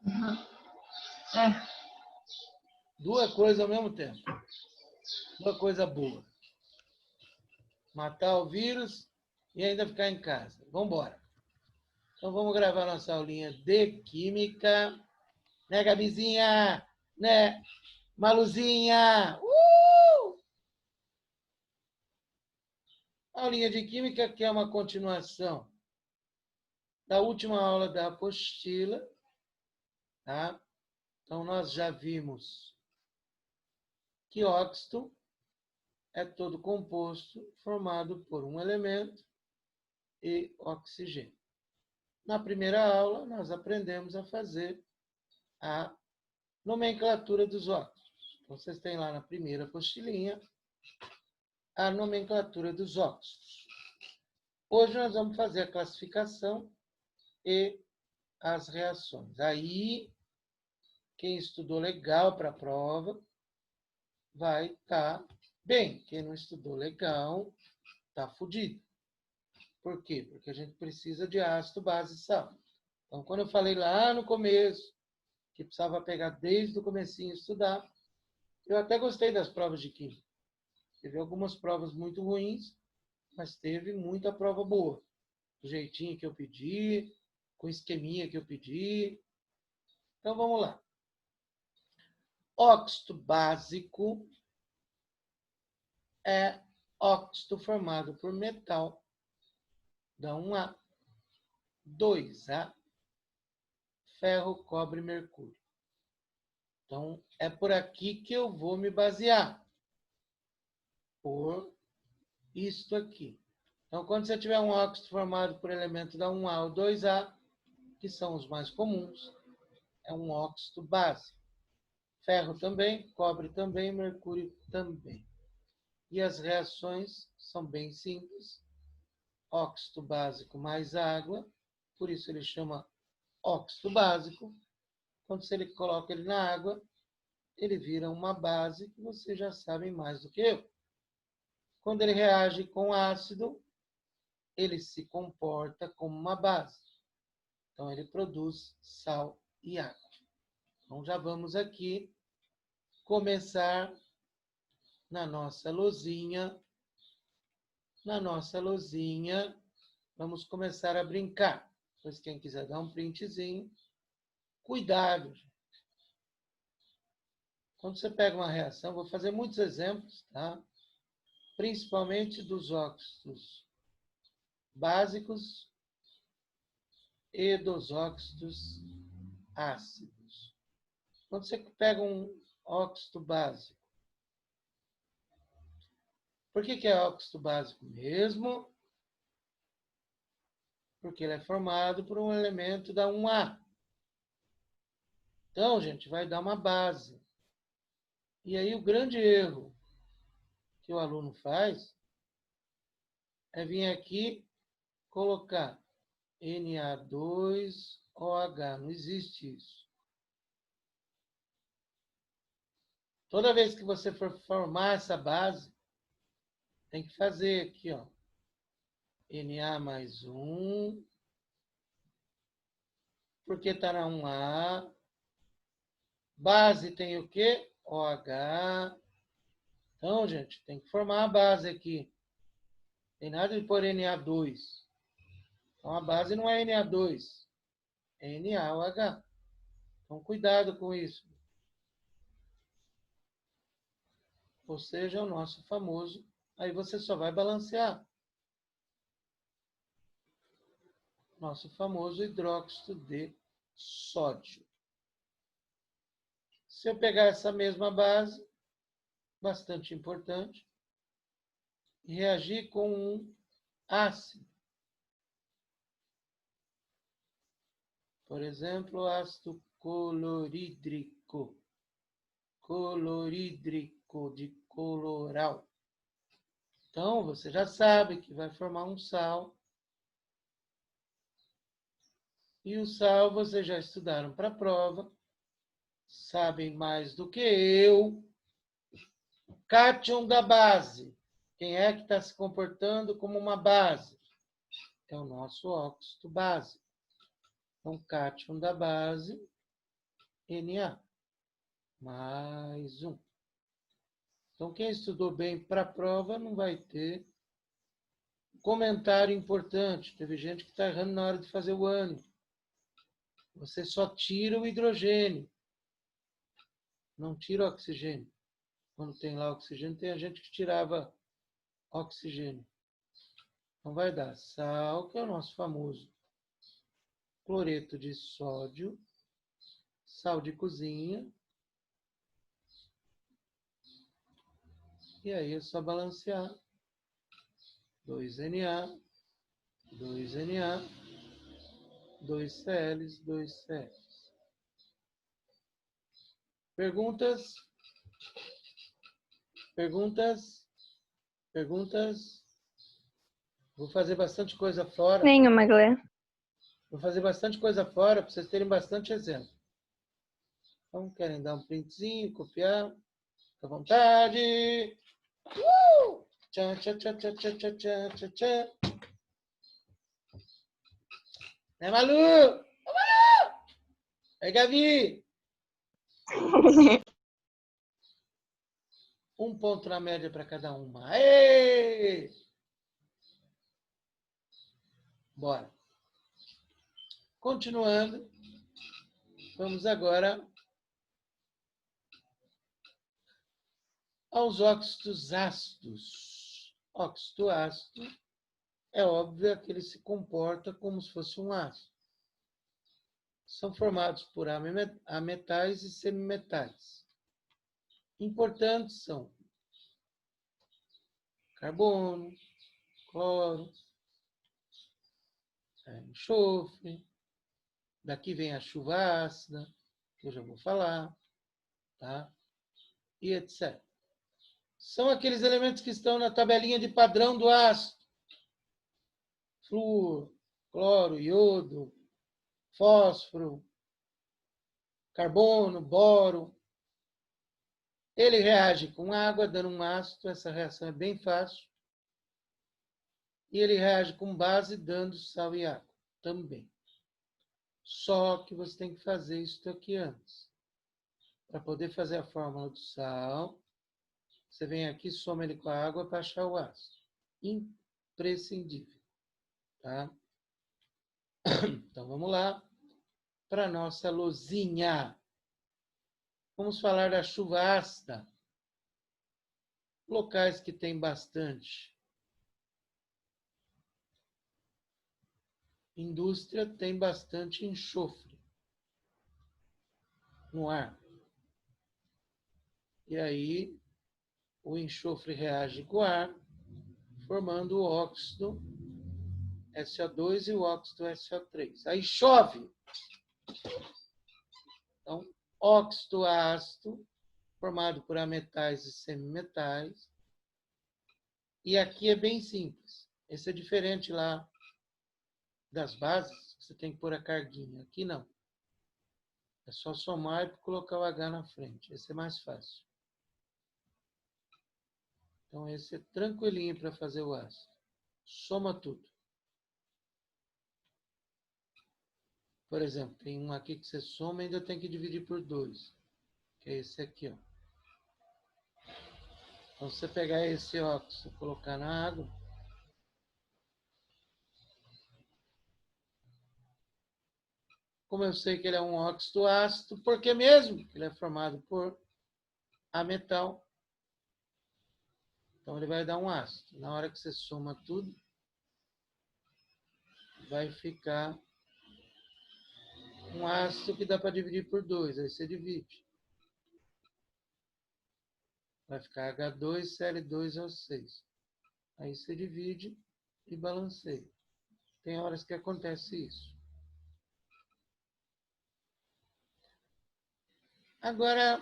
É. Duas coisas ao mesmo tempo. Duas coisas boas. Matar o vírus e ainda ficar em casa. Vamos embora. Então vamos gravar nossa aulinha de química. Né, Gabizinha? Né, Maluzinha? Aulinha de química que é uma continuação da última aula da apostila. Tá? Então nós já vimos que óxido é todo composto formado por um elemento e oxigênio. Na primeira aula, nós aprendemos a fazer a nomenclatura dos óxidos. Então, vocês têm lá na primeira apostilinha a nomenclatura dos óxidos. Hoje nós vamos fazer a classificação e as reações. Aí, quem estudou legal para a prova vai estar bem. Quem não estudou legal está fudido. Por quê? Porque a gente precisa de ácido, base e sal. Então, quando eu falei lá no começo, que precisava pegar desde o comecinho e estudar, eu até gostei das provas de química. Teve algumas provas muito ruins, mas teve muita prova boa. Do jeitinho que eu pedi, com o esqueminha que eu pedi. Então, vamos lá. Óxido básico é óxido formado por metal. Dá 1A. 2A. Ferro, cobre e mercúrio. Então, é por aqui que eu vou me basear. Por isto aqui. Então, quando você tiver um óxido formado por elemento da 1A ou 2A, que são os mais comuns, é um óxido básico. Ferro também, cobre também, mercúrio também. E as reações são bem simples. Óxido básico mais água, por isso ele chama óxido básico. Quando você coloca ele na água, ele vira uma base que vocês já sabem mais do que eu. Quando ele reage com ácido, ele se comporta como uma base. Então, ele produz sal e água. Então, já vamos aqui começar na nossa lousinha. Na nossa lousinha, vamos começar a brincar. Pois quem quiser dar um printzinho, cuidado. Quando você pega uma reação, vou fazer muitos exemplos, tá? Principalmente dos óxidos básicos e dos óxidos ácidos. Quando você pega um óxido básico, por que é óxido básico mesmo? Porque ele é formado por um elemento da 1A. Então, gente, vai dar uma base. E aí o grande erro que o aluno faz é vir aqui colocar Na2OH. Não existe isso. Toda vez que você for formar essa base, tem que fazer aqui, ó. Na mais 1. Porque está na 1A. Base tem o quê? OH. Então, gente, tem que formar a base aqui. Tem nada de pôr Na2. Então, a base não é Na2. É NaOH. Então, cuidado com isso. Ou seja, o nosso famoso. Aí você só vai balancear. Nosso famoso hidróxido de sódio. Se eu pegar essa mesma base, bastante importante, e reagir com um ácido. Por exemplo, ácido clorídrico. Clorídrico de coloral. Então, você já sabe que vai formar um sal. E o sal, vocês já estudaram para a prova. Sabem mais do que eu. Cátion da base. Quem é que está se comportando como uma base? É o nosso óxido básico. Então, cátion da base Na. Mais um. Então, quem estudou bem para a prova não vai ter comentário importante. Teve gente que está errando na hora de fazer o ânion. Você só tira o hidrogênio. Não tira o oxigênio. Quando tem lá oxigênio, tem a gente que tirava oxigênio. Então, vai dar sal, que é o nosso famoso cloreto de sódio, sal de cozinha. E aí é só balancear. 2Na, 2Na, 2Cl, 2Cl. Perguntas? Perguntas? Perguntas? Vou fazer bastante coisa fora. Nenhuma, Glê. Vou fazer bastante coisa fora para vocês terem bastante exemplo. Então, querem dar um printzinho, copiar? Fica à vontade. Tchan, tchan, tchan, tchan, tchan, tchan, tchan, tchan, tchan. É Malu! Ô, Malu! É Gavi! Um ponto na média para cada uma. Aê! Bora. Continuando, vamos agora aos óxidos ácidos. Óxido ácido é óbvio que ele se comporta como se fosse um ácido. São formados por ametais e semimetais. Importantes são carbono, cloro, enxofre. Daqui vem a chuva ácida, que eu já vou falar, tá? E etc. São aqueles elementos que estão na tabelinha de padrão do ácido. Flúor, cloro, iodo, fósforo, carbono, boro. Ele reage com água, dando um ácido. Essa reação é bem fácil. E ele reage com base, dando sal e água também. Só que você tem que fazer isso aqui antes. Para poder fazer a fórmula do sal, você vem aqui, soma ele com a água para achar o ácido. Imprescindível. Tá? Então, vamos lá para a nossa lousinha. Vamos falar da chuva ácida. Locais que tem bastante. Indústria tem bastante enxofre no ar. E aí, o enxofre reage com o ar, formando o óxido SO2 e o óxido SO3. Aí chove. Então, óxido ácido, formado por ametais e semimetais. E aqui é bem simples. Esse é diferente lá das bases, você tem que pôr a carguinha. Aqui não. É só somar e colocar o H na frente. Esse é mais fácil. Então, esse é tranquilinho para fazer o ácido. Soma tudo. Por exemplo, tem um aqui que você soma e ainda tem que dividir por 2. Que é esse aqui, ó. Então, se você pegar esse óxido e colocar na água, como eu sei que ele é um óxido ácido, por que mesmo? Ele é formado por ametal. Então, ele vai dar um ácido. Na hora que você soma tudo, vai ficar um ácido que dá para dividir por 2. Aí você divide. Vai ficar H2Cl2O6. Aí você divide e balanceia. Tem horas que acontece isso. Agora,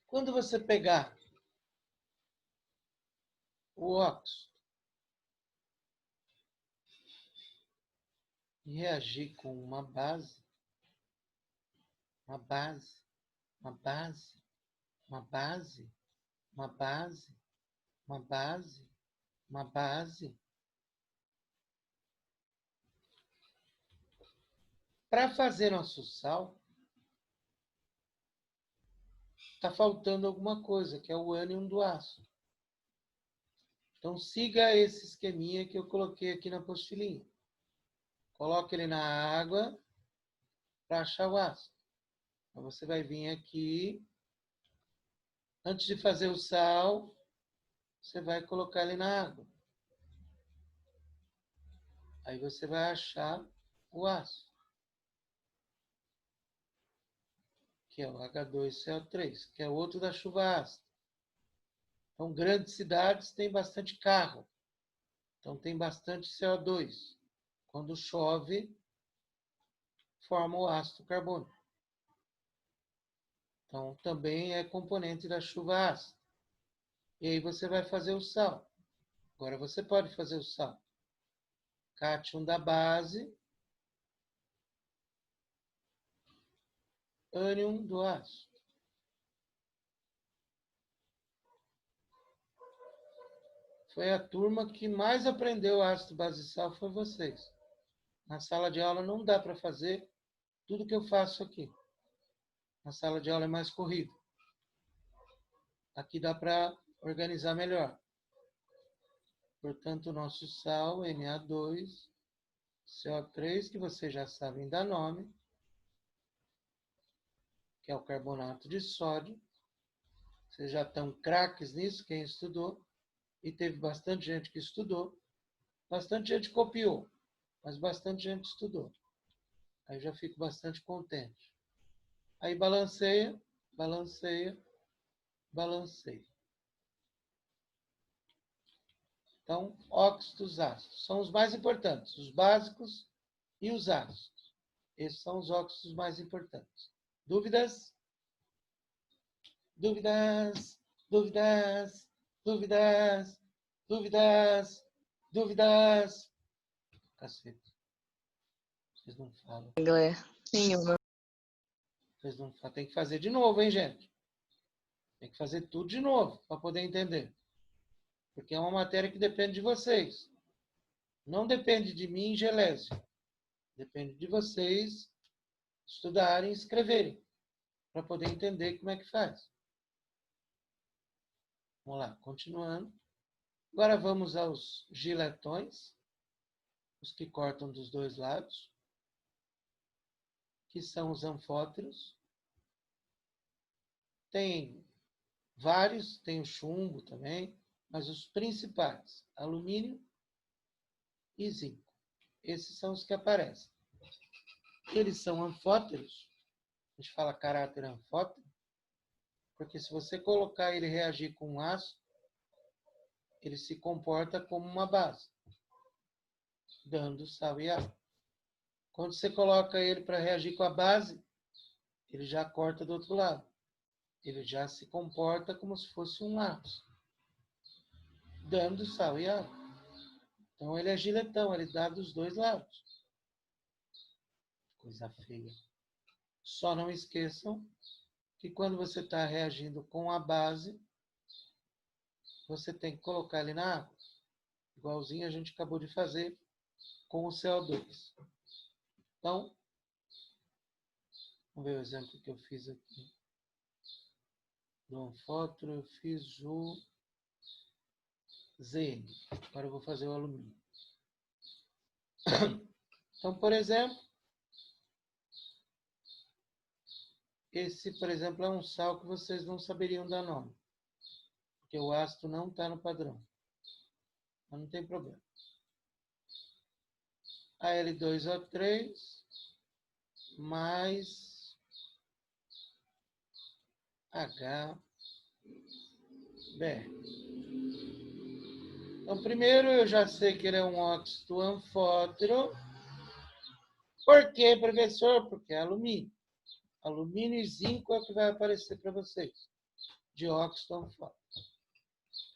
quando você pegar o óxido e reagir com uma base, uma base, uma base, uma base, uma base, uma base, uma base, Para fazer nosso sal, está faltando alguma coisa, que é o ânion do ácido. Então, siga esse esqueminha que eu coloquei aqui na apostilinha. Coloque ele na água para achar o ácido. Então, você vai vir aqui. Antes de fazer o sal, você vai colocar ele na água. Aí você vai achar o ácido, que é o H2CO3, que é outro da chuva ácida. Então, grandes cidades têm bastante carro. Então, tem bastante CO2. Quando chove, forma o ácido carbônico. Então, também é componente da chuva ácida. E aí você vai fazer o sal. Agora você pode fazer o sal. Cátion da base, ânion do ácido. Foi a turma que mais aprendeu ácido base sal, foi vocês. Na sala de aula não dá para fazer tudo que eu faço aqui. Na sala de aula é mais corrido. Aqui dá para organizar melhor. Portanto, o nosso sal, Na2, CO3, que vocês já sabem dar nome, que é o carbonato de sódio. Vocês já estão craques nisso, quem estudou. E teve bastante gente que estudou. Bastante gente copiou, mas bastante gente estudou. Aí já fico bastante contente. Aí balanceia, balanceia, balanceia. Então, óxidos ácidos são os mais importantes, os básicos e os ácidos. Esses são os óxidos mais importantes. Dúvidas? Dúvidas? Dúvidas? Dúvidas? Dúvidas? Dúvidas? Cacete. Vocês não falam. Nenhuma. Vocês não falam. Tem que fazer de novo, hein, gente? Tem que fazer tudo de novo para poder entender. Porque é uma matéria que depende de vocês. Não depende de mim e Gelésio. Depende de vocês estudarem e escreverem para poder entender como é que faz. Vamos lá, continuando. Agora vamos aos giletões, os que cortam dos dois lados, que são os anfóteros. Tem vários, tem o chumbo também, mas os principais, alumínio e zinco. Esses são os que aparecem. Eles são anfóteros, a gente fala caráter anfótero, porque se você colocar ele reagir com um ácido, ele se comporta como uma base, dando sal e água. Quando você coloca ele para reagir com a base, ele já corta do outro lado. Ele já se comporta como se fosse um ácido, dando sal e água. Então ele é giletão, ele dá dos dois lados. Coisa feia. Só não esqueçam que quando você está reagindo com a base, você tem que colocar ele na água. Igualzinho a gente acabou de fazer com o CO2. Então, vamos ver o exemplo que eu fiz aqui. Do anfótero eu fiz o ZN. Agora eu vou fazer o alumínio. Então, por exemplo, esse, por exemplo, é um sal que vocês não saberiam dar nome. Porque o ácido não está no padrão. Mas não tem problema. Al2O3 mais HBr. Então, primeiro eu já sei que ele é um óxido anfótero. Por quê, professor? Porque é alumínio. Alumínio e zinco é o que vai aparecer para vocês. Dióxido anfótero.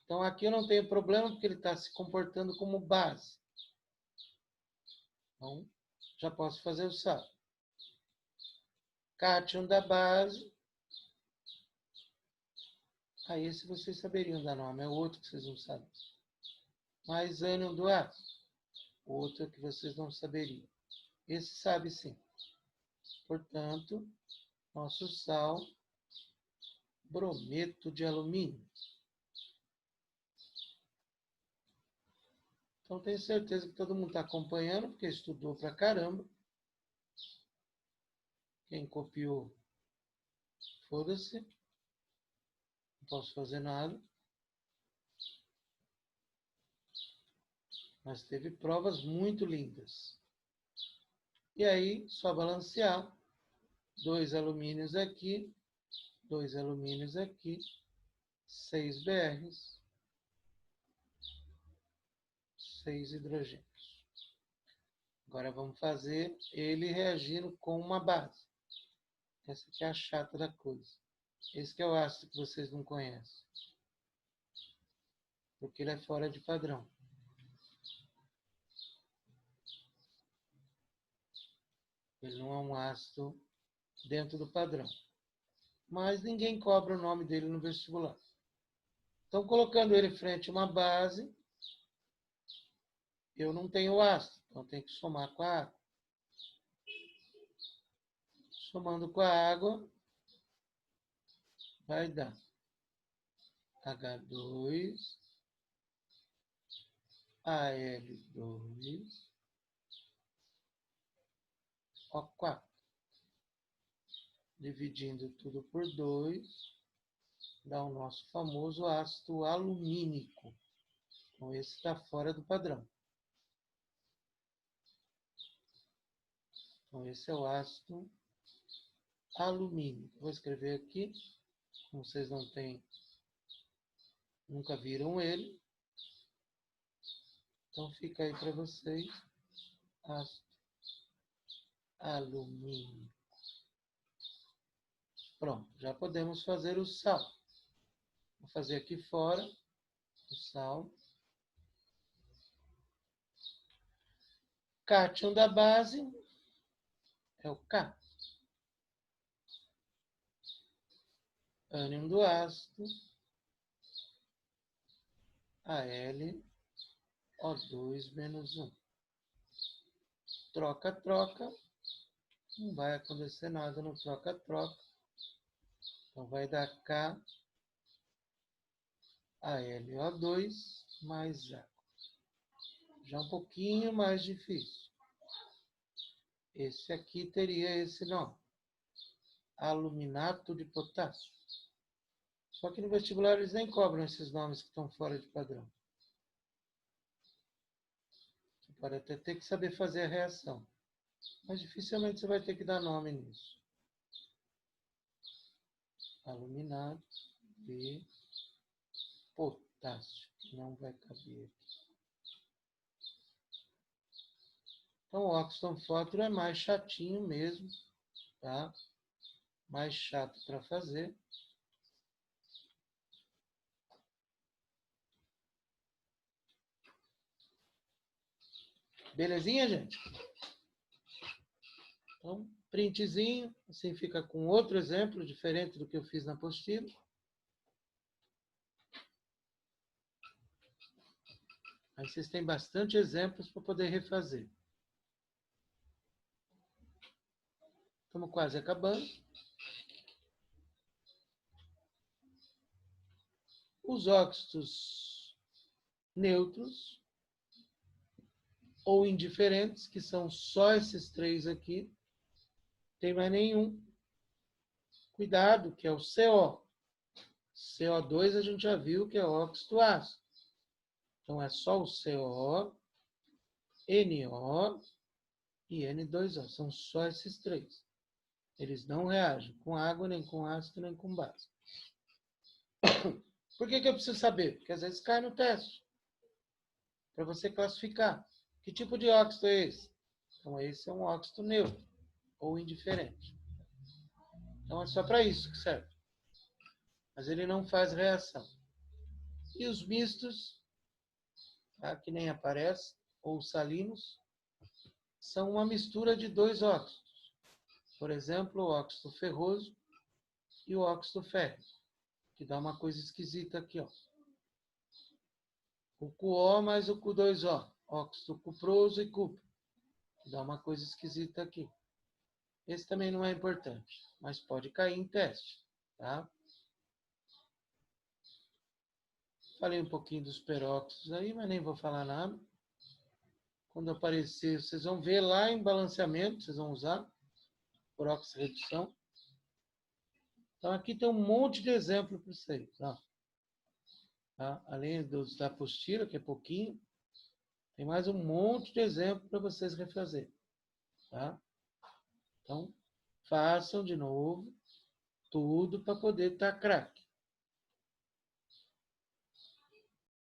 Então, aqui eu não tenho problema, porque ele está se comportando como base. Então, já posso fazer o sal. Cátion da base. Aí esse vocês saberiam dar nome, é o outro que vocês não sabem. Mais ânion do ácido. O outro que vocês não saberiam. Esse sabe sim. portanto, nosso sal brometo de alumínio. Então, tenho certeza que todo mundo está acompanhando, porque estudou pra caramba. Quem copiou, foda-se. Não posso fazer nada. Mas teve provas muito lindas. E aí, só balancear. 2 alumínios aqui, 2 alumínios aqui, 6 BRs, 6 hidrogênios. Agora vamos fazer ele reagindo com uma base. Essa aqui é a chata da coisa. Esse que é o ácido que vocês não conhecem. Porque ele é fora de padrão. Ele não é um ácido dentro do padrão. Mas ninguém cobra o nome dele no vestibular. Então, colocando ele frente a uma base, eu não tenho ácido. Então, tenho que somar com a água. Somando com a água, vai dar H2, Al2, O4. Dividindo tudo por 2, dá o nosso famoso ácido alumínico. Então, esse está fora do padrão. Então, esse é o ácido alumínico. Vou escrever aqui, como vocês não têm, nunca viram ele. Então, fica aí para vocês, ácido alumínico. Pronto, já podemos fazer o sal. Vou fazer aqui fora o sal. Cátion da base é o K. Ânion do ácido, AlO2 menos 1. Troca, troca. Não vai acontecer nada no troca, troca. Então, vai dar K, AlO2 mais água. Já um pouquinho mais difícil. Esse aqui teria esse nome. Aluminato de potássio. Só que no vestibular eles nem cobram esses nomes que estão fora de padrão. Você pode até ter que saber fazer a reação. Mas dificilmente você vai ter que dar nome nisso. Aluminato de potássio. Não vai caber aqui. Então, o óxido fósforo é mais chatinho mesmo, tá? Mais chato para fazer. Belezinha, gente? Então, printzinho, assim fica com outro exemplo, diferente do que eu fiz na apostila. Aí vocês têm bastante exemplos para poder refazer. Estamos quase acabando. Os óxidos neutros ou indiferentes, que são só esses 3 aqui, tem mais nenhum. Cuidado, que é o CO. CO2 a gente já viu que é óxido ácido. Então, é só o CO, NO e N2O. São só esses 3. Eles não reagem com água, nem com ácido, nem com base. Por que eu preciso saber? Porque às vezes cai no teste. Para você classificar. Que tipo de óxido é esse? Então, esse é um óxido neutro ou indiferente. Então, é só para isso que serve. Mas ele não faz reação. E os mistos, tá, que nem aparece, ou salinos, são uma mistura de 2 óxidos. Por exemplo, o óxido ferroso e o óxido férrico, que dá uma coisa esquisita aqui, ó. O CuO mais o Cu2O, óxido cuproso e cupro, que dá uma coisa esquisita aqui. Esse também não é importante, mas pode cair em teste, tá? Falei um pouquinho dos peróxidos aí, mas nem vou falar nada. Quando aparecer, vocês vão ver lá em balanceamento, vocês vão usar peróxido redução. Então, aqui tem um monte de exemplo para vocês. Ó. Tá? Além da apostila, que é pouquinho, tem mais um monte de exemplo para vocês refazer. Tá? Então, façam de novo tudo para poder estar craque.